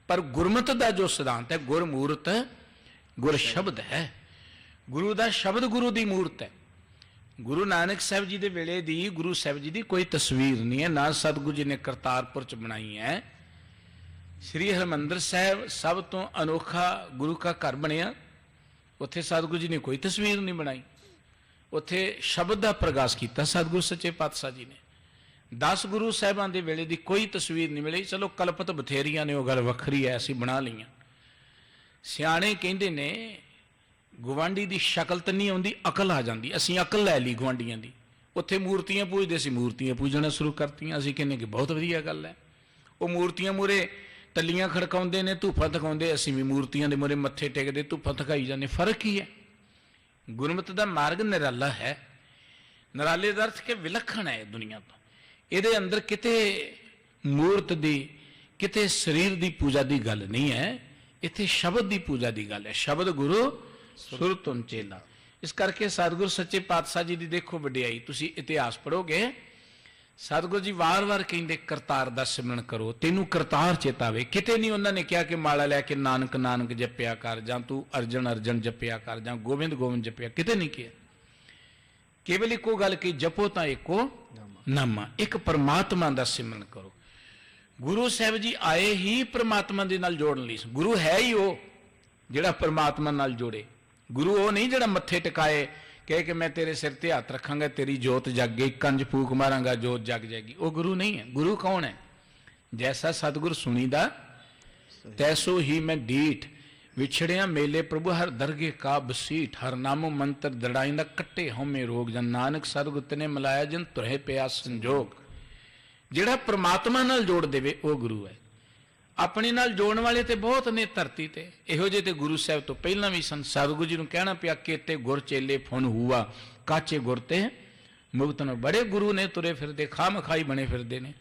पर गुरमत का जो सिद्धांत है, गुरमूर्त गुर शब्द है, गुरु का शब्द गुरु की मूर्त है। गुरु नानक साहब जी के वेले दी गुरु साहब जी की कोई तस्वीर नहीं है, ना सतगुरु जी ने करतारपुर च बनाई है। श्री हरमंदिर साहब सब तो अनोखा गुरु का घर बनया, उत्थे सतगुरु जी ने कोई तस्वीर नहीं बनाई, उत्थे शब्द का प्रकाश किया सतगुरु सच्चे पातशाह जी ने। 10 गुरु साहिबान के वेले की कोई तस्वीर नहीं मिली। चलो कल्पत बथेरियां ने, वो गल वखरी है, असीं बना लियां। सियाणे कहंदे ने गुआंढी की शक्ल तो नहीं आती, अकल आ जाती। असीं अकल लै ली गुआंढियां की, उत्थे मूर्तियां पूजते, असीं मूर्तियां पूजना शुरू करतियां। असीं कहने कि बहुत वधिया गल है। वो मूर्तियां मूहरे तलियां खड़काउंदे ने, धूफां थकाउंदे, असीं भी मूर्तियां दे मूहरे मत्थे टेकदे धूफां थकाई जाने। फर्क ही है। गुरमत का मार्ग निराला है। निराले का अर्थ के विलखण है दुनिया तो। ਇਹਦੇ अंदर किते मूर्त की किते शरीर की पूजा की गल नहीं है, इत्थे शब्द की पूजा की गल है। शब्द गुरु सुर तुम चेला। इस करके सतगुरु सच्चे पातशाह जी की देखो वडियाई। तुसी इतिहास पढ़ोगे, सतगुरु जी वार वार कहते करतार दा सिमरन करो, तेनू करतार चेतावे। किते नहीं उन्होंने कहा कि माला लैके नानक नानक जपिया कर, जां तू अर्जन अर्जन जपिया कर, जां गोविंद गोविंद जपिया, किते नहीं किया। केवल एको गल की, जपो तां एको नामा, एक परमात्मा का सिमरन करो। गुरु साहब जी आए ही परमात्मा दे नाल जोड़न लई। गुरु है ही वो जिहड़ा परमात्मा नाल जोड़े। गुरु वो नहीं जिहड़ा मत्थे टिकाए कहे कि मैं तेरे सिर ते हथ रखांगा, तेरी जोत जग गई, कंज फूक मारांगा, जोत जग जाएगी। वो गुरु नहीं है। गुरु कौन है? जैसा सतगुर सुनीदा तैसो ही मैं डीठ, विछड़िया मेले प्रभु हर दरगे का बसीठ, हर नामो मंत्र दड़ाइंदा कट्टे होमे रोग, जन नानक सतगुरत ने मिलाया जन तुरहे पिया संजोग। जिहड़ा परमात्मा नाल जोड़ देवे वो गुरु है। अपने नाल जोड़न वाले तो बहुत ने धरती ते, इहो जे ते गुरु साहब तो पहला भी सन। सतगुरु जी नूं कहना पिया केते गुर चेले फुन हुआ, काचे गुर ते मुक्त न। बड़े गुरु ने तुरे फिरदे, खाम खाई बने फिरदे ने।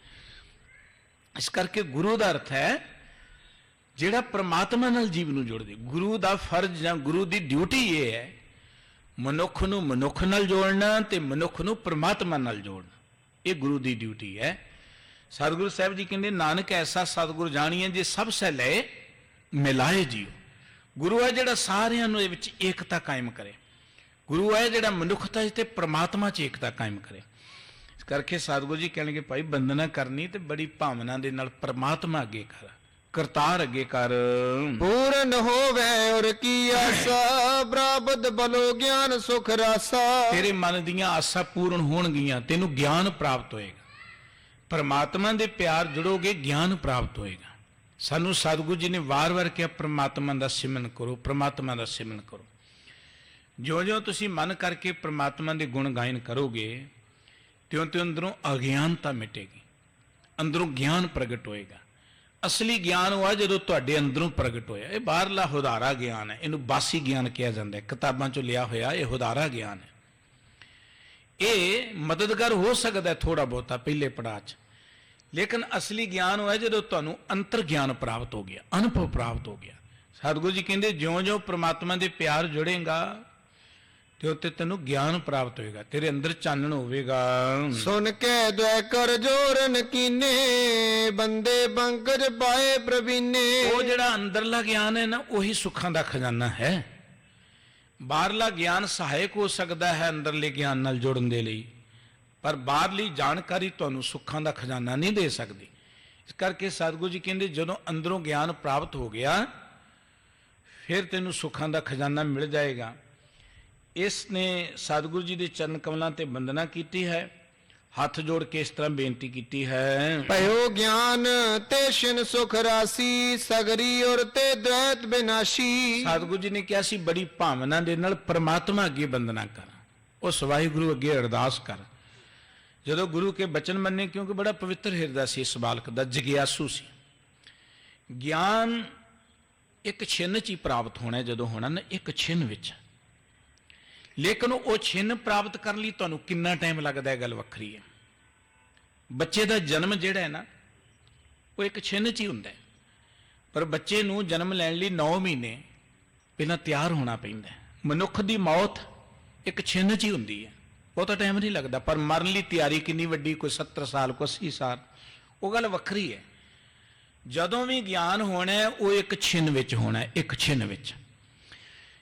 इस करके गुरु का अर्थ है जिहड़ा परमात्मा नाल जीव नूं जोड़ दे। गुरु का फर्ज जां गुरु की ड्यूटी ये है, मनुख नूं मनुख नाल जोड़ना ते मनुख नूं परमात्मा नाल जोड़ना। ये गुरु की ड्यूटी है। सतगुरु साहब जी कहते नानक ऐसा सतगुरु जानिए जे सब सै ले मिलाए जियो। गुरु है जिहड़ा सारियां नूं इहदे विच एकता कायम करे। गुरु है जिहड़ा मनुखता ते परमात्मा च एकता कायम करे। इस करके सतगुरु जी कहणगे भाई वंदना करनी ते बड़ी भावना दे नाल परमात्मा अगे कर, करतार अगे कर। पूर्ण होवे और की आसा, प्राप्त बलो ज्ञान सुख रासा। तेरे मन दियां आसा पूर्ण होणगियां, तेनू ज्ञान प्राप्त होएगा। परमात्मा दे प्यार जुड़ोगे, ज्ञान प्राप्त होएगा। सानू सतगुरु जी ने वार वार कहा परमात्मा का सिमरन करो, परमात्मा का सिमरन करो। जो जो तुसी मन करके परमात्मा के गुण गायन करोगे, त्यों त्यों अंदरों अज्ञानता मिटेगी, अंदरों ज्ञान प्रगट होएगा। असली ज्ञान हुआ जो तुहाडे अंदरों प्रगट होया। ये बाहरला हुदारा ज्ञान है, इनू बासी ज्ञान कहा जाता है, किताबां चों लिया होया ये हुदारा ज्ञान है। ये मददगार हो सकता है थोड़ा बहुता पहले पड़ाव च, लेकिन असली ज्ञान हुआ जो तुहानू अंतर ज्ञान प्राप्त हो गया, अनुभव प्राप्त हो गया। सतगुरु जी कहते ज्यों ज्यों परमात्मा के प्यार जुड़ेगा त्यों ते तेनू ज्ञान प्राप्त होएगा, तेरे अंदर चानण होवेगा। सुन के द्वै कर जोरन कीने, बंदे पंकज पाए प्रवीणे। वो जिहड़ा अंदरला ज्ञान है ना, वही सुखां दा खजाना है। बाहरला ज्ञान सहायक हो सकता है अंदरले ज्ञान नाल जोड़न दे लई, पर बाहरली जानकारी तुहानू सुखां दा खजाना नहीं दे सकती। इस करके सतगुरु जी कहते जदों अंदरों ज्ञान प्राप्त हो गया फिर तेनू सुखां दा खजाना मिल जाएगा। इसने सतगुरु जी के चरण कमलों ते वंदना की है, हाथ जोड़ के इस तरह बेनती की है। भयो ज्ञान ते शिन सुख राशि, सगरी और ते द्वैत विनाशी। सतगुरु जी ने कहा सी बड़ी भावना दे नाल परमात्मा अगे वंदना कर, उस वाहिगुरु अगे अरदास कर। जदों गुरु के बचन मन्ने, क्योंकि बड़ा पवित्र हिरदा सी इस बालक दा, जगियासू सी। ज्ञान एक छिन्न च ही प्राप्त होना है, जदों होना ना एक छिन्न विच, लेकिन वो छिन्न प्राप्त करने लई तुहानू कितना टाइम लगता है गल वखरी है। बच्चे का जन्म जिहड़ा है ना वो एक छिन्न च ही हुंदा है, पर बच्चे नू जन्म लैण लई 9 महीने पहलां तैयार होना पैंदा है। मनुख की मौत एक छिन्न च ही हुंदी है, बहुता टाइम नहीं लगता, पर मरन लई तैयारी कितनी वड्डी, कोई 70 साल कोई 80 साल, वो गल वखरी है। ਜਦੋਂ ਵੀ ਗਿਆਨ ਹੋਣਾ ਹੈ, ਉਹ ਇੱਕ ਛਿਨ ਵਿੱਚ ਹੋਣਾ ਹੈ, ਇੱਕ ਛਿਨ ਵਿੱਚ।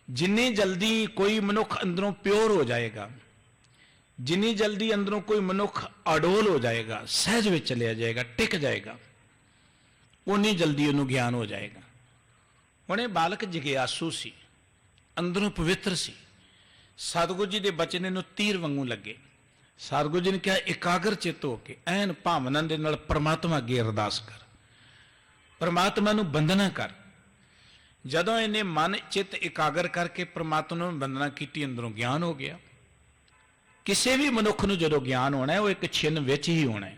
ਜਿੰਨੀ ਜਲਦੀ ਕੋਈ ਮਨੁੱਖ ਅੰਦਰੋਂ ਪਿਓਰ ਹੋ ਜਾਏਗਾ, ਜਿੰਨੀ ਜਲਦੀ ਅੰਦਰੋਂ ਕੋਈ ਮਨੁੱਖ ਅਡੋਲ ਹੋ ਜਾਏਗਾ, ਸਹਿਜ ਵਿੱਚ ਚਲਿਆ ਜਾਏਗਾ, ਟਿਕ ਜਾਏਗਾ, ਉਨੀ ਜਲਦੀ ਉਹਨੂੰ ਗਿਆਨ ਹੋ ਜਾਏਗਾ। ਹੁਣ ਇਹ ਬਾਲਕ ਜਿਗਿਆਸੂ ਸੀ, ਅੰਦਰੋਂ ਪਵਿੱਤਰ ਸੀ। ਸਤਿਗੁਰੂ ਜੀ ਦੇ ਬਚਨ ਇਹਨੂੰ ਤੀਰ ਵਾਂਗੂ ਲੱਗੇ। ਸਤਿਗੁਰੂ ਜੀ ਨੇ ਕਿਹਾ, ਇਕਾਗਰ ਚਿੱਤ ਹੋ ਕੇ ਐਨ ਭਾਵਨਾ ਦੇ ਨਾਲ ਪ੍ਰਮਾਤਮਾ ਅੱਗੇ ਅਰਦਾਸ ਕਰ, ਪ੍ਰਮਾਤਮਾ ਨੂੰ ਬੰਦਨਾ ਕਰ। ਜਦੋਂ ਇਹਨੇ ਮਨ ਚਿੱਤ ਇਕਾਗਰ ਕਰਕੇ ਪ੍ਰਮਾਤਮਾ ਨੂੰ ਬੰਦਨਾ ਕੀਤੀ, ਅੰਦਰੋਂ ਗਿਆਨ ਹੋ ਗਿਆ। ਕਿਸੇ ਵੀ ਮਨੁੱਖ ਨੂੰ ਜਦੋਂ ਗਿਆਨ ਹੋਣਾ ਹੈ, ਉਹ ਇੱਕ ਛਿਨ ਵਿੱਚ ਹੀ ਹੋਣਾ ਹੈ।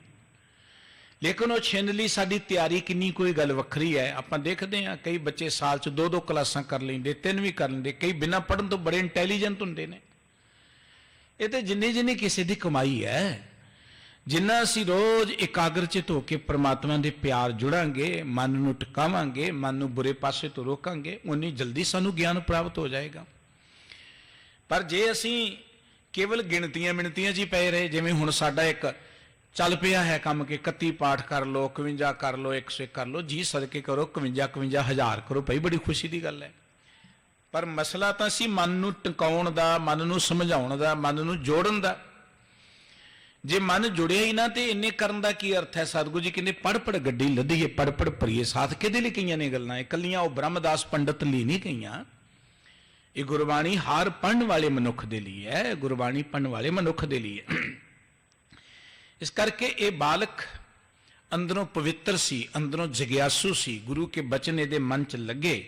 ਲੇਕਿਨ ਉਹ ਛਿਨ ਲਈ ਸਾਡੀ ਤਿਆਰੀ ਕਿੰਨੀ, ਕੋਈ ਗੱਲ ਵੱਖਰੀ ਹੈ। ਆਪਾਂ ਦੇਖਦੇ ਹਾਂ ਕਈ ਬੱਚੇ ਸਾਲ 'ਚ 2-2 ਕਲਾਸਾਂ ਕਰ ਲੈਂਦੇ, 3 ਵੀ ਕਰ ਲੈਂਦੇ, ਕਈ ਬਿਨਾਂ ਪੜ੍ਹਨ ਤੋਂ ਬੜੇ ਇੰਟੈਲੀਜੈਂਟ ਹੁੰਦੇ ਨੇ। ਇਹ ਤੇ ਜਿੰਨੀ ਕਿਸੇ ਦੀ ਕਮਾਈ ਹੈ। ਜਿੰਨਾ ਅਸੀਂ ਰੋਜ਼ ਇਕਾਗਰਚਿਤ ਹੋ ਕੇ ਪ੍ਰਮਾਤਮਾ ਦੇ ਪਿਆਰ ਜੁੜਾਂਗੇ, ਮਨ ਨੂੰ ਟਿਕਾਵਾਂਗੇ, ਮਨ ਨੂੰ ਬੁਰੇ ਪਾਸੇ ਤੋਂ ਰੋਕਾਂਗੇ, ਉਨੀ ਜਲਦੀ ਸਾਨੂੰ ਗਿਆਨ ਪ੍ਰਾਪਤ ਹੋ ਜਾਏਗਾ। ਪਰ ਜੇ ਅਸੀਂ ਕੇਵਲ ਗਿਣਤੀਆਂ ਮਿਣਤੀਆਂ 'ਚ ਹੀ ਪਏ ਰਹੇ, ਜਿਵੇਂ ਹੁਣ ਸਾਡਾ ਇੱਕ ਚੱਲ ਪਿਆ ਹੈ ਕੰਮ ਕਿ 31 ਪਾਠ ਕਰ ਲਓ, 51 ਕਰ ਲਓ, 101 ਕਰ ਲਓ, ਜੀ ਸਦਕੇ ਕਰੋ, 51 ਹਜ਼ਾਰ ਕਰੋ, ਭਾਈ ਬੜੀ ਖੁਸ਼ੀ ਦੀ ਗੱਲ ਹੈ। ਪਰ ਮਸਲਾ ਤਾਂ ਸੀ ਮਨ ਨੂੰ ਟਿਕਾਉਣ ਦਾ, ਮਨ ਨੂੰ ਸਮਝਾਉਣ ਦਾ, ਮਨ ਨੂੰ ਜੋੜਨ ਦਾ। ਜੇ ਮਨ ਜੁੜਿਆ ਹੀ ਨਾ ਤੇ ਇੰਨੇ ਕਰਨ ਦਾ ਕੀ ਅਰਥ ਹੈ? ਸਤਿਗੁਰੂ ਜੀ ਕਹਿੰਦੇ ਪੜ ਗੱਡੀ ਲੱਦੀਏ, ਪੜ ਭਰੀਏ ਸਾਥ। ਕਿਹਦੇ ਲਈ ਕਹੀਆਂ ਨੇ ਗੱਲਾਂ? ਇਕੱਲੀਆਂ ਉਹ ਬ੍ਰਹਮਦਾਸ ਪੰਡਤ ਲਈ ਨਹੀਂ ਕਹੀਆਂ। ਇਹ ਗੁਰਬਾਣੀ ਹਰ ਪੜ੍ਹਨ ਵਾਲੇ ਮਨੁੱਖ ਦੇ ਲਈ ਹੈ, ਗੁਰਬਾਣੀ ਪੜ੍ਹਨ ਵਾਲੇ ਮਨੁੱਖ ਦੇ ਲਈ ਹੈ। ਇਸ ਕਰਕੇ ਇਹ ਬਾਲਕ ਅੰਦਰੋਂ ਪਵਿੱਤਰ ਸੀ, ਅੰਦਰੋਂ ਜਿਗਿਆਸੂ ਸੀ। ਗੁਰੂ ਕੇ ਬਚਨ ਇਹਦੇ ਮਨ 'ਚ ਲੱਗੇ।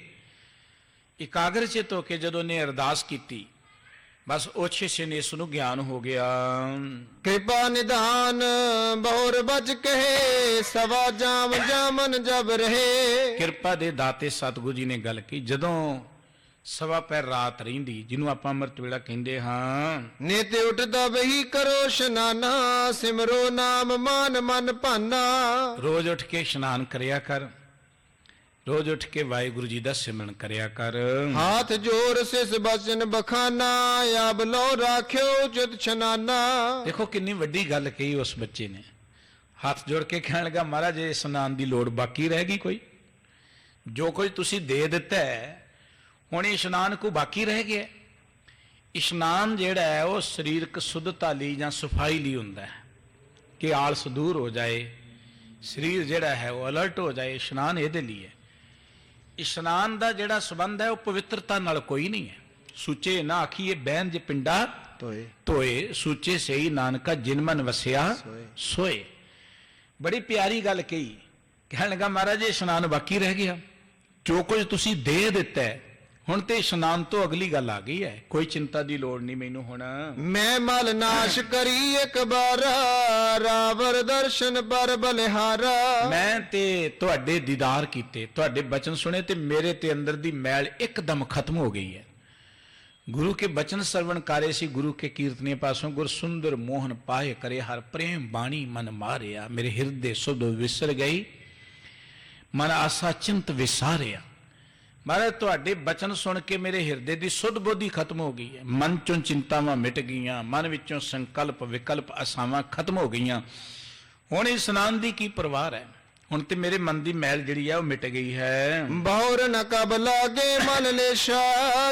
ਇਕਾਗਰਚਿਤ ਹੋ ਕੇ ਜਦੋਂ ਨੇ ਅਰਦਾਸ ਕੀਤੀ, ਬਸ ਓਛੇ ਸੇ ਨੇ ਇਸ ਨੂੰ ਗਿਆਨ ਹੋ ਗਿਆ। ਕਿਰਪਾ ਨਿਧਾਨ ਬਹੁਰ ਬਚ ਕਹੇ, ਸਵਾ ਜਾਮ ਜਾਮਨ ਜਬ ਰਹੇ। ਕਿਰਪਾ ਦੇ ਦਾਤੇ ਸਤਿਗੁਰੂ ਜੀ ਨੇ ਗੱਲ ਕੀ। ਜਦੋਂ ਸਵਾ ਪੈਰ ਰਾਤ ਰਹਿੰਦੀ, ਜਿਹਨੂੰ ਆਪਾਂ ਅੰਮ੍ਰਿਤ ਵੇਲਾ ਕਹਿੰਦੇ ਹਾਂ, ਨੀਤੇ ਉੱਠਦਾ ਬਹੀ ਕਰੋ ਇਸ਼ਨਾਨਾ, ਸਿਮਰੋ ਨਾਮ ਮਾਨ ਮਨ ਭਾਨਾ। ਰੋਜ਼ ਉੱਠ ਕੇ ਇਸ਼ਨਾਨ ਕਰਿਆ ਕਰ, ਰੋਜ਼ ਉੱਠ ਕੇ ਵਾਹਿਗੁਰੂ ਜੀ ਦਾ ਸਿਮਰਨ ਕਰਿਆ ਕਰ। ਹਾਥ ਜੋਰ ਸਿਸ ਬਚਨ ਬਖਾਨਾ, ਆਬ ਲੋ ਰਾਖਿਓ ਚਿਤ ਛਨਾਨਾ। ਦੇਖੋ ਕਿੰਨੀ ਵੱਡੀ ਗੱਲ ਕਹੀ ਉਸ ਬੱਚੇ ਨੇ। ਹੱਥ ਜੋੜ ਕੇ ਕਹਿਣ ਲੱਗਾ, ਮਹਾਰਾਜ ਇਹ ਇਸ਼ਨਾਨ ਦੀ ਲੋੜ ਬਾਕੀ ਰਹਿ ਗਈ ਕੋਈ? ਜੋ ਕੁਝ ਤੁਸੀਂ ਦੇ ਦਿੱਤਾ ਹੈ, ਹੁਣ ਇਸ਼ਨਾਨ ਕੋ ਬਾਕੀ ਰਹਿ ਗਿਆ? ਇਸ਼ਨਾਨ ਜਿਹੜਾ ਹੈ ਉਹ ਸਰੀਰਕ ਸ਼ੁੱਧਤਾ ਲਈ ਜਾਂ ਸਫਾਈ ਲਈ ਹੁੰਦਾ ਹੈ, ਕਿ ਆਲਸ ਦੂਰ ਹੋ ਜਾਏ, ਸਰੀਰ ਜਿਹੜਾ ਹੈ ਉਹ ਅਲਰਟ ਹੋ ਜਾਏ। ਇਸ਼ਨਾਨ ਇਹਦੇ ਲਈ ਹੈ। ਇਸ਼ਨਾਨ ਦਾ ਜਿਹੜਾ ਸੰਬੰਧ ਹੈ ਉਹ ਪਵਿੱਤਰਤਾ ਨਾਲ ਕੋਈ ਨਹੀਂ ਹੈ। ਸੁੱਚੇ ਨਾ ਆਖੀਏ ਬਹਿਨ ਜੇ ਪਿੰਡਾ ਧੋਏ, ਸੁੱਚੇ ਸਹੀ ਨਾਨਕਾ ਜਿਨ ਮਨ ਵਸਿਆ ਸੋਏ। ਬੜੀ ਪਿਆਰੀ ਗੱਲ ਕਹੀ। ਕਹਿਣ ਲੱਗਾ, ਮਹਾਰਾਜ ਇਸ਼ਨਾਨ ਬਾਕੀ ਰਹਿ ਗਿਆ। ਜੋ ਕੁਝ ਤੁਸੀਂ ਦੇ ਦਿੱਤਾ ਹੈ, ਹੁਣ ਤੇ ਇਸ਼ਨਾਨ ਤੋਂ ਅਗਲੀ ਗੱਲ ਆ ਗਈ ਹੈ। ਕੋਈ ਚਿੰਤਾ ਦੀ ਲੋੜ ਨਹੀਂ ਮੈਨੂੰ ਹੁਣ। ਮੈਂ ਮਲ ਨਾਸ਼ ਕਰੀ ਇੱਕ ਬਾਰ, ਰਾਵਰ ਦਰਸ਼ਨ ਪਰ ਬਲਿਹਾਰਾ। ਮੈਂ ਤੇ ਤੁਹਾਡੇ ਦੀਦਾਰ ਕੀਤੇ, ਤੁਹਾਡੇ ਬਚਨ ਸੁਣੇ, ਤੇ ਮੇਰੇ ਤੇ ਅੰਦਰ ਦੀ ਮੈਲ ਇੱਕਦਮ ਖਤਮ ਹੋ ਗਈ ਹੈ। ਗੁਰੂ ਕੇ ਬਚਨ ਸਰਵਣ ਕਾਰੇ ਸੀ, ਗੁਰੂ ਕੇ ਕੀਰਤਨੇ ਪਾਸੋਂ ਗੁਰ ਸੁੰਦਰ ਮੋਹਨ ਪਾਏ ਕਰੇ, ਹਰ ਪ੍ਰੇਮ ਬਾਣੀ ਮਨ ਮਾਰਿਆ। ਮੇਰੇ ਹਿਰਦੇ ਸੁਧ ਵਿਸਰ ਗਈ, ਮਨ ਆਸਾ ਚਿੰਤ ਵਿਸਾਰਿਆ। ਮਹਾਰਾਜ ਤੁਹਾਡੇ ਬਚਨ ਸੁਣ ਕੇ ਮੇਰੇ ਹਿਰਦੇ ਦੀ ਸੁੱਧ ਬੁੱਧੀ ਖਤਮ ਹੋ ਗਈ ਹੈ। ਮਨ ਚੋਂ ਚਿੰਤਾਵਾਂ ਮਿਟ ਗਈਆਂ, ਮਨ ਵਿੱਚੋਂ ਸੰਕਲਪ ਵਿਕਲਪ ਆਸਾਵਾਂ ਖਤਮ ਹੋ ਗਈਆਂ। ਹੁਣ ਇਸ਼ਨਾਨ ਦੀ ਕੀ ਪਰਵਾਹ ਹੈ? ਹੁਣ ਤੇ ਮੇਰੇ ਮਨ ਦੀ ਮੈਲ ਜਿਹੜੀ ਹੈ ਉਹ ਮਿਟ ਗਈ ਹੈ। ਬਹੁਰ ਨ ਕਬ ਲਾਗੇ ਮਨ ਲੇਸ਼ਾ,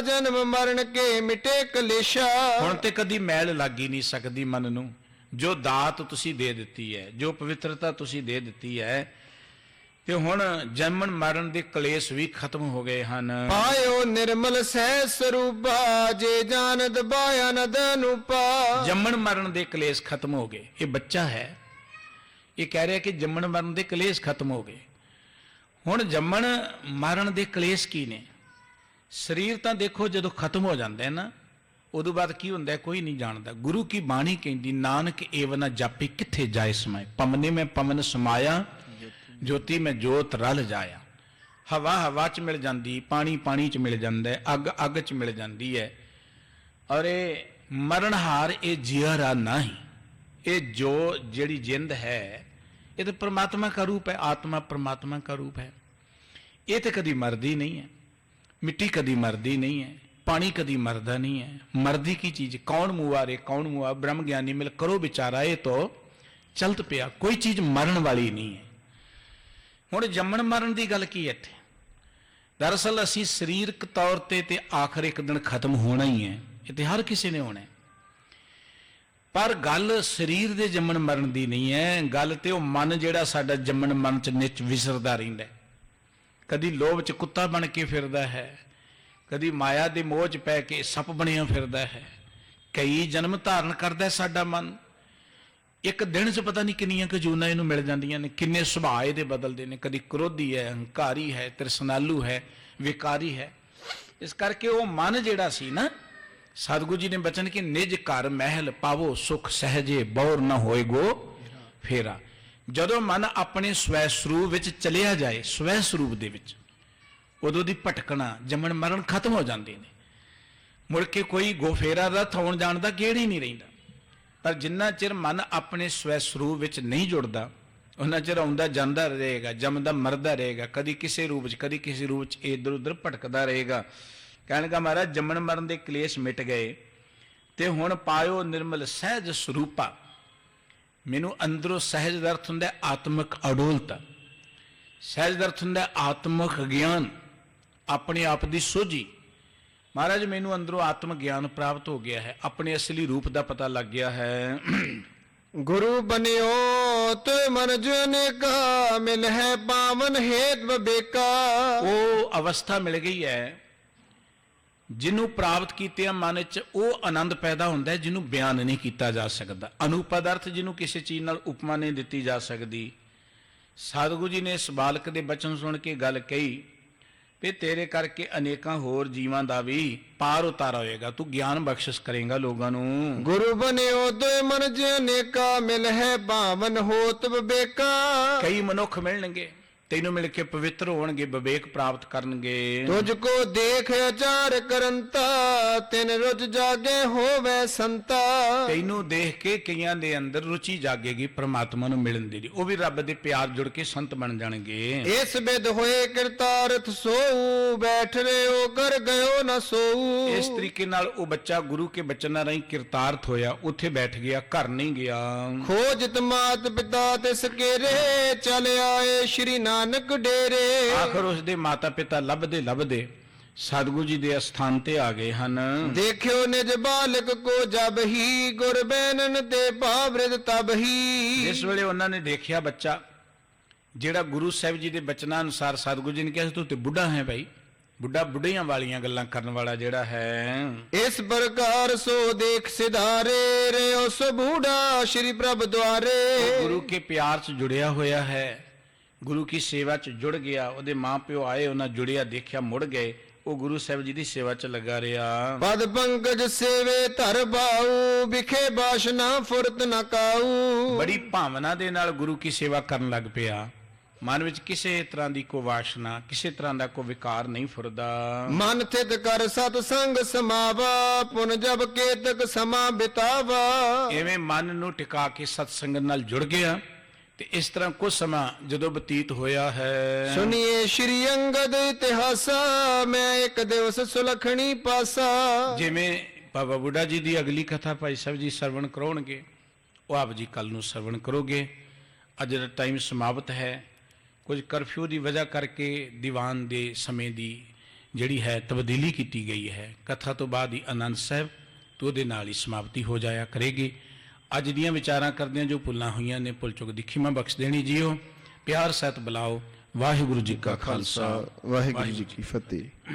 ਜਨਮ ਮਰਨ ਕੇ ਮਿਟੇ ਕਲੇਸ਼ਾ। ਹੁਣ ਤੇ ਕਦੀ ਮੈਲ ਲੱਗ ਹੀ ਨਹੀਂ ਸਕਦੀ ਮਨ ਨੂੰ। ਜੋ ਦਾਤ ਤੁਸੀਂ ਦੇ ਦਿੱਤੀ ਹੈ, ਜੋ ਪਵਿੱਤਰਤਾ ਤੁਸੀਂ ਦੇ ਦਿੱਤੀ ਹੈ, ਤੇ ਹੁਣ ਜਨਮਨ ਮਰਨ ਦੇ ਕਲੇਸ਼ ਵੀ ਖਤਮ ਹੋ ਗਏ ਹਨ। ਪਾਇਓ ਨਿਰਮਲ ਸਹਿ ਸਰੂਪਾ, ਜੇ ਜਾਨ ਦਬਾਇਆ ਨਦ ਅਨੂਪਾ। ਜੰਮਣ ਮਰਨ ਦੇ ਕਲੇਸ਼ ਖਤਮ ਹੋ ਗਏ। ਇਹ ਬੱਚਾ ਹੈ, ਇਹ ਕਹਿ ਰਿਹਾ ਕਿ ਜੰਮਣ ਮਰਨ ਦੇ ਕਲੇਸ਼ ਖਤਮ ਹੋ ਗਏ। ਹੁਣ ਜੰਮਣ ਮਰਨ ਦੇ ਕਲੇਸ਼ ਕੀ ਨੇ? ਸਰੀਰ ਤਾਂ ਦੇਖੋ ਜਦੋਂ ਖਤਮ ਹੋ ਜਾਂਦਾ ਹੈ ਨਾ, ਉਦੋਂ ਬਾਅਦ ਕੀ ਹੁੰਦਾ ਕੋਈ ਨਹੀਂ ਜਾਣਦਾ। ਗੁਰੂ ਕੀ ਬਾਣੀ ਕਹਿੰਦੀ, ਨਾਨਕ ਏਵ ਨ ਜਾਪੀ ਕਿੱਥੇ ਜਾਏ ਸਮਾਏ। ਪਵਨੇ ਮੈਂ ਪਵਨ ਸਮਾਇਆ, ਜੋਤੀ ਮੈਂ ਜੋਤ ਰਲ ਜਾਇਆ। ਹਵਾ ਹਵਾ 'ਚ ਮਿਲ ਜਾਂਦੀ, ਪਾਣੀ ਪਾਣੀ 'ਚ ਮਿਲ ਜਾਂਦਾ, ਅੱਗ ਅੱਗ 'ਚ ਮਿਲ ਜਾਂਦੀ ਹੈ। ਔਰ ਇਹ ਮਰਨਹਾਰ ਇਹ ਜਿਯਰਾ ਨਹੀਂ। ਇਹ ਜੋ ਜਿਹੜੀ ਜਿੰਦ ਹੈ ਇਹ ਤਾਂ परमात्मा का रूप है, आत्मा परमात्मा का रूप है। ये तो कभी मरदी नहीं है, मिट्टी कभी मरदी नहीं है, पानी कभी मरदा नहीं है। मरदी की चीज कौन मुआरे कौन मुआ, ब्रह्म ज्ञानी मिल करो विचारा, ये तो चलत पिया, कोई चीज मरण वाली नहीं है। ਹੁਣ ਜੰਮਣ ਮਰਨ ਦੀ ਗੱਲ ਕੀ ਹੈ ਇੱਥੇ? ਦਰਅਸਲ ਅਸੀਂ ਸਰੀਰਕ ਤੌਰ ਤੇ ਆਖਰ ਇੱਕ ਦਿਨ ਖਤਮ ਹੋਣਾ ਹੀ ਹੈ, ਇਹ ਤੇ ਹਰ ਕਿਸੇ ਨੇ ਹੋਣਾ ਹੈ। ਪਰ ਗੱਲ ਸਰੀਰ ਦੇ ਜੰਮਣ ਮਰਨ ਦੀ ਨਹੀਂ ਹੈ, ਗੱਲ ਤੇ ਉਹ ਮਨ ਜਿਹੜਾ ਸਾਡਾ ਜੰਮਣ ਮਰਨ ਚ ਨਿਚ ਵਿਸਰਦਾ ਰਹਿੰਦਾ ਹੈ। ਕਦੀ ਲੋਭ ਚ ਕੁੱਤਾ ਬਣ ਕੇ ਫਿਰਦਾ ਹੈ, ਕਦੀ ਮਾਇਆ ਦੇ ਮੋਹ ਚ ਪੈ ਕੇ ਸੱਪ ਬਣਿਆ ਫਿਰਦਾ ਹੈ। ਕਈ ਜਨਮ ਧਾਰਨ ਕਰਦਾ ਸਾਡਾ ਮਨ। ਇੱਕ ਦਿਨ 'ਚ ਪਤਾ ਨਹੀਂ ਕਿੰਨੀਆਂ ਕੁ ਜੂਨਾਂ ਇਹਨੂੰ ਮਿਲ ਜਾਂਦੀਆਂ ਨੇ, ਕਿੰਨੇ ਸੁਭਾਅ ਇਹਦੇ ਬਦਲਦੇ ਨੇ। ਕਦੀ ਕ੍ਰੋਧੀ ਹੈ, ਹੰਕਾਰੀ ਹੈ, ਤ੍ਰਿਸ਼ਨਾਲੂ ਹੈ, ਵਿਕਾਰੀ ਹੈ। ਇਸ ਕਰਕੇ ਉਹ ਮਨ ਜਿਹੜਾ ਸੀ ਨਾ, ਸਤਿਗੁਰੂ ਜੀ ਨੇ ਬਚਨ ਕਿ ਨਿਜ ਘਰ ਮਹਿਲ ਪਾਵੋ ਸੁਖ ਸਹਜੇ ਬੌਰ ਨਾ ਹੋਏਗੋ ਫੇਰਾ। ਜਦੋਂ ਮਨ ਆਪਣੇ ਸਵੈ ਸਰੂਪ ਵਿੱਚ ਚਲਿਆ ਜਾਏ, ਸਵੈ ਸਰੂਪ ਦੇ ਵਿੱਚ, ਉਦੋਂ ਦੀ ਭਟਕਣਾ ਜੰਮਣ ਮਰਨ ਖਤਮ ਹੋ ਜਾਂਦੇ ਨੇ। ਮੁੜ ਕੇ ਕੋਈ ਗੋਫੇਰਾ ਦਾ ਥਾਉਣ ਜਾਣ ਦਾ ਗੇੜ ਹੀ ਨਹੀਂ ਰਹਿੰਦਾ। ਪਰ ਜਿੰਨਾ ਚਿਰ ਮਨ ਆਪਣੇ ਸਵੈ ਸਰੂਪ ਵਿੱਚ ਨਹੀਂ ਜੁੜਦਾ, ਉਹਨਾਂ ਚਿਰ ਆਉਂਦਾ ਜਾਂਦਾ ਰਹੇਗਾ, ਜੰਮਦਾ ਮਰਦਾ ਰਹੇਗਾ, ਕਦੀ ਕਿਸੇ ਰੂਪ 'ਚ ਕਦੀ ਕਿਸੇ ਰੂਪ 'ਚ ਇੱਧਰ ਉੱਧਰ ਭਟਕਦਾ ਰਹੇਗਾ। ਕਹਿਣਗਾ ਮਹਾਰਾਜ ਜੰਮਣ ਮਰਨ ਦੇ ਕਲੇਸ਼ ਮਿਟ ਗਏ ਤੇ ਹੁਣ ਪਾਇਓ ਨਿਰਮਲ ਸਹਿਜ ਸਰੂਪਾ। ਮੈਨੂੰ ਅੰਦਰੋਂ ਸਹਿਜ ਦਾ ਅਰਥ ਹੁੰਦਾ ਆਤਮਿਕ ਅਡੋਲਤਾ, ਸਹਿਜ ਦਾ ਅਰਥ ਹੁੰਦਾ ਆਤਮਿਕ ਗਿਆਨ, ਆਪਣੇ ਆਪ ਦੀ ਸੋਝੀ। ਮਹਾਰਾਜ ਮੈਨੂੰ ਅੰਦਰੋਂ ਆਤਮ ਗਿਆਨ ਪ੍ਰਾਪਤ ਹੋ ਗਿਆ ਹੈ, ਆਪਣੇ ਅਸਲੀ ਰੂਪ ਦਾ ਪਤਾ ਲੱਗ ਗਿਆ ਹੈ। ਗੁਰੂ ਬਨਿਓ ਤੇ ਮਨ ਜਨੇ ਕਾ ਮਿਲ ਹੈ ਪਾਵਨ ਹੇਤ ਵਿਵੇਕਾ। ਉਹ ਅਵਸਥਾ ਮਿਲ ਗਈ ਹੈ ਜਿਹਨੂੰ ਪ੍ਰਾਪਤ ਕੀਤੇ ਮਨ 'ਚ ਉਹ ਆਨੰਦ ਪੈਦਾ ਹੁੰਦਾ ਹੈ ਜਿਹਨੂੰ ਬਿਆਨ ਨਹੀਂ ਕੀਤਾ ਜਾ ਸਕਦਾ। ਅਨੂਪਦ ਅਰਥ ਜਿਹਨੂੰ ਕਿਸੇ ਚੀਜ਼ ਨਾਲ ਉਪਮਾ ਨਹੀਂ ਦਿੱਤੀ ਜਾ ਸਕਦੀ। ਸਤਿਗੁਰੂ ਜੀ ਨੇ ਇਸ ਬਾਲਕ ਦੇ ਬਚਨ ਸੁਣ ਕੇ ਗੱਲ ਕਹੀ ਵੀ ਤੇਰੇ ਕਰਕੇ ਅਨੇਕਾਂ ਹੋਰ ਜੀਵਾਂ ਦਾ ਵੀ ਪਾਰ ਉਤਾਰਾ ਹੋਏਗਾ, ਤੂੰ ਗਿਆਨ ਬਖਸ਼ਿਸ਼ ਕਰੇਗਾ ਲੋਕਾਂ ਨੂੰ। ਗੁਰੂ ਬਨਿਓ ਤੇ ਮਨ ਜਨੇ ਕਾ ਮਿਲ ਹੈ ਪਾਵਨ ਹੋਤ ਵਿਵੇਕਾ। ਕਈ ਮਨੁੱਖ ਮਿਲਣਗੇ ਤੈਨੂੰ ਮਿਲ ਕੇ ਪਵਿੱਤਰ ਹੋਣਗੇ, ਵਿਵੇਕ ਪ੍ਰਾਪਤ ਕਰਨਗੇ। ਤੁਝ ਕੋ ਦੇਖ ਅਚਾਰ ਕਰੰਤਾ ਤਿਨ ਰੁਚ ਜਾਗੇ ਹੋਵੇ ਸੰਤਾ। ਤੈਨੂੰ ਦੇਖ ਕੇ ਕਈਆਂ ਦੇ ਅੰਦਰ ਰੁਚੀ ਜਾਗੇਗੀ ਪ੍ਰਮਾਤਮਾ ਨੂੰ ਮਿਲਣ ਦੀ, ਉਹ ਵੀ ਰੱਬ ਦੇ ਪਿਆਰ ਜੁੜ ਕੇ ਸੰਤ ਬਣ ਜਾਣਗੇ। ਇਸ ਬਿਦ ਹੋਏ ਕਿਰਤਾਰਥ ਸੋਊ ਬੈਠ ਰਿਓ ਕਰ ਗਇਓ ਨਾ ਸੋਊ। ਇਸ ਤਰੀਕੇ ਨਾਲ ਉਹ ਬੱਚਾ ਗੁਰੂ ਕੇ ਬਚਨਾਂ ਰਾਹੀਂ ਕਿਰਤਾਰਥ ਹੋਇਆ, ਉੱਥੇ ਬੈਠ ਗਿਆ, ਘਰ ਨਹੀਂ ਗਿਆ। ਖੋਜਤ ਮਾਤ ਪਿਤਾ ਤੇ ਸਕੇਰੇ ਚਲ ਆਏ ਸ਼੍ਰੀ ਨਾਨਕ ਡੇਰੇ। ਆਖਰ ਉਸ ਦੇ ਮਾਤਾ ਪਿਤਾ ਲੱਭਦੇ ਲੱਭਦੇ ਸਤਿਗੁਰੂ ਜੀ ਦੇ ਅਸਥਾਨ ਤੇ ਆ ਗਏ ਹਨ। ਦੇਖਿਓ ਨਿਜ ਬਾਲਕ ਕੋ ਜਬ ਹੀ ਗੁਰ ਬੈਨਨ ਤੇ ਭਾਵਰਿਤ ਤਬ ਹੀ। ਇਸ ਵੇਲੇ ਉਹਨਾਂ ਨੇ ਦੇਖਿਆ ਬੱਚਾ ਜਿਹੜਾ ਗੁਰੂ ਸਾਹਿਬ ਜੀ ਦੇ ਬਚਨਾਂ ਅਨੁਸਾਰ ਸਤਿਗੁਰੂ ਜੀ ਨੇ ਕਿਹਾ ਤੂੰ ਤੇ ਬੁੱਢਾ ਹੈ ਭਾਈ, ਬੁੱਢਾ ਬੁੱਢੀਆਂ ਵਾਲੀਆਂ ਗੱਲਾਂ ਕਰਨ ਵਾਲਾ ਜਿਹੜਾ ਹੈ। ਇਸ ਪ੍ਰਕਾਰ ਸੋ ਦੇਖ ਸਿਧਾਰੇ ਰਿਓ ਸੋ ਬੂढ़ा ਸ਼੍ਰੀ ਪ੍ਰਭ ਦੁਆਰੇ। ਗੁਰੂ ਕੇ ਪਿਆਰ 'ਚ ਜੁੜਿਆ ਹੋਇਆ ਹੈ, ਗੁਰੂ ਕੀ ਸੇਵਾ 'ਚ ਜੁੜ ਗਿਆ। ਉਹਦੇ ਮਾਂ ਪਿਓ ਆਏ, ਉਹਨਾਂ ਜੁੜਿਆ, ਦੇਖਿਆ, ਮੁੜ ਗਏ। ਉਹ ਗੁਰੂ ਸਾਹਿਬ ਜੀ ਦੀ ਸੇਵਾ 'ਚ ਲੱਗਾ ਰਿਹਾ। ਪਦ ਪੰਕਜ ਸੇਵੇ ਧਰ ਬਾਉ ਵਿਖੇ ਬਾਸ਼ਨਾ ਫੁਰਤ ਨ ਕਾਊ। ਬੜੀ ਭਾਵਨਾ ਦੇ ਨਾਲ ਗੁਰੂ ਕੀ ਸੇਵਾ ਕਰਨ ਲੱਗ ਪਿਆ। ਮਨ ਵਿੱਚ ਕਿਸੇ ਤਰ੍ਹਾਂ ਦੀ ਕੋਈ ਵਾਸ਼ਨਾ, ਕਿਸੇ ਤਰ੍ਹਾਂ ਦਾ ਕੋਈ ਵਿਕਾਰ ਨਹੀਂ ਫੁਰਦਾ। ਮਨ ਥਿਤ ਕਰ ਸਤ ਸੰਗ ਸਮਾਵਾ ਪੁਨ ਜਬ ਕੇਤਕ ਸਮਾ ਬਿਤਾਵਾ। ਐਵੇਂ ਮਨ ਨੂੰ ਟਿਕਾ ਕੇ ਸਤ ਸੰਗਤ ਨਾਲ ਜੁੜ ਗਿਆ ਤੇ ਇਸ ਤਰ੍ਹਾਂ ਕੁਝ ਸਮਾਂ ਜਦੋਂ ਬਤੀਤ ਹੋਇਆ ਹੈ। ਸੁਣੀਏ ਸ਼੍ਰੀ ਅੰਗਦ ਇਤਿਹਾਸਾ ਮੈਂ ਇੱਕ ਦਿਵਸ ਸੁਲਖਣੀ ਪਾਸਾ। ਜਿਵੇਂ ਬਾਬਾ ਬੁੱਢਾ ਜੀ ਦੀ ਅਗਲੀ ਕਥਾ ਭਾਈ ਸਾਹਿਬ ਜੀ ਸਰਵਣ ਕਰਾਉਣਗੇ, ਉਹ ਆਪ ਜੀ ਕੱਲ ਨੂੰ ਸਰਵਣ ਕਰੋਗੇ। ਅੱਜ ਦਾ ਟਾਈਮ ਸਮਾਪਤ ਹੈ। ਕੁਝ ਕਰਫਿਊ ਦੀ ਵਜ੍ਹਾ ਕਰਕੇ ਦੀਵਾਨ ਦੇ ਸਮੇਂ ਦੀ ਜਿਹੜੀ ਹੈ ਤਬਦੀਲੀ ਕੀਤੀ ਗਈ ਹੈ। ਕਥਾ ਤੋਂ ਬਾਅਦ ਹੀ ਆਨੰਦ ਸਾਹਿਬ ਤੋਂ ਉਹਦੇ ਨਾਲ ਹੀ ਸਮਾਪਤੀ ਹੋ ਜਾਇਆ ਕਰੇਗੀ। ਅੱਜ ਦੀਆਂ ਵਿਚਾਰਾਂ ਕਰਦਿਆਂ ਜੋ ਭੁੱਲਾਂ ਹੋਈਆਂ ਨੇ, ਭੁੱਲ ਚੁੱਕ ਦੀ ਖਿਮਾ ਬਖਸ਼ ਦੇਣੀ ਜੀਓ। ਪਿਆਰ ਸਹਿਤ ਬੁਲਾਓ। ਵਾਹਿਗੁਰੂ ਜੀ ਕਾ ਖਾਲਸਾ, ਵਾਹਿਗੁਰੂ ਜੀ ਕੀ ਫਤਿਹ।